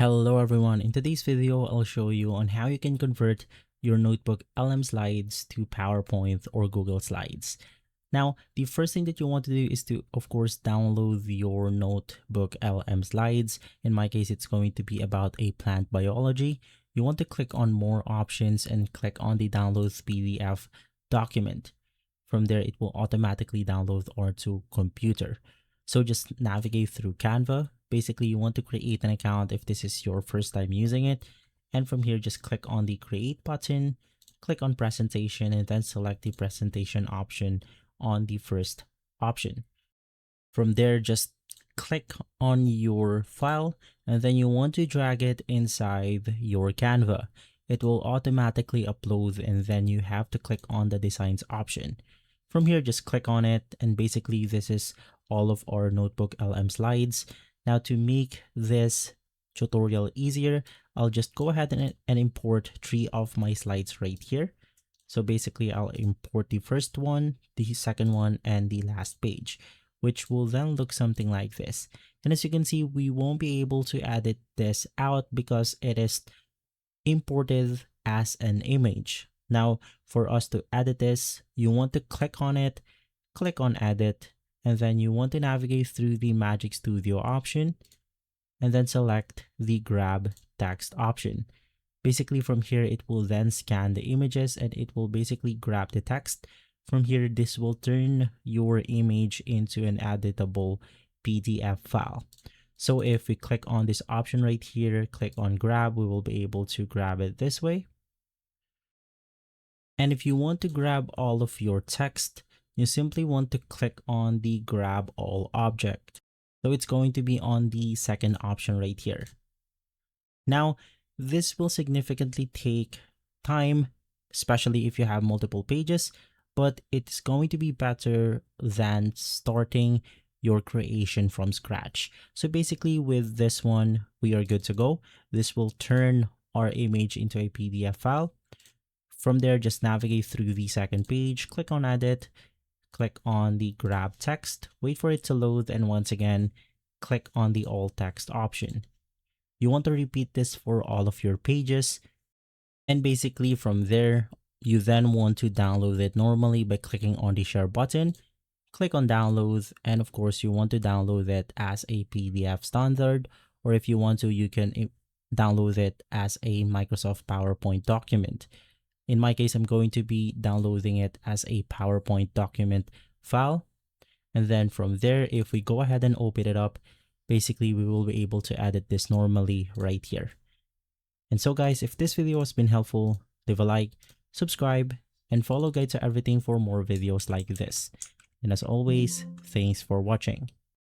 Hello everyone, in today's video I'll show you on how you can convert your notebook LM slides to PowerPoint or Google Slides. Now, the first thing that you want to do is to, of course, download your notebook LM slides. In my case, it's going to be about a plant biology. You want to click on more options and click on the download PDF document. From there, it will automatically download onto computer. So just navigate through Canva. Basically, you want to create an account if this is your first time using it. And from here, just click on the create button, click on presentation, and then select the presentation option on the first option. From there, just click on your file, and then you want to drag it inside your Canva. It will automatically upload, and then you have to click on the designs option. From here, just click on it, and basically this is all of our notebook LM slides. Now, to make this tutorial easier, I'll just go ahead and import 3 of my slides right here. So basically, I'll import the first one, the second one, and the last page, which will then look something like this. And as you can see, we won't be able to edit this out because it is imported as an image. Now, for us to edit this, you want to click on it, click on edit, and then you want to navigate through the Magic Studio option, and then select the grab text option. Basically, from here, it will then scan the images and it will basically grab the text. From here, this will turn your image into an editable PDF file. So if we click on this option right here, click on grab, we will be able to grab it this way. And if you want to grab all of your text, you simply want to click on the grab all object. So it's going to be on the second option right here. Now, this will significantly take time, especially if you have multiple pages, but it's going to be better than starting your creation from scratch. So basically with this one, we are good to go. This will turn our image into a PDF file. From there, just navigate through the second page, click on edit, click on the grab text, wait for it to load, and once again, click on the all text option. You want to repeat this for all of your pages. And basically from there, you then want to download it normally by clicking on the share button, click on download, and of course you want to download it as a PDF standard, or if you want to, you can download it as a Microsoft PowerPoint document. In my case, I'm going to be downloading it as a PowerPoint document file. And then from there, if we go ahead and open it up, basically we will be able to edit this normally right here. And so guys, if this video has been helpful, leave a like, subscribe, and follow Guide to Everything for more videos like this. And as always, thanks for watching.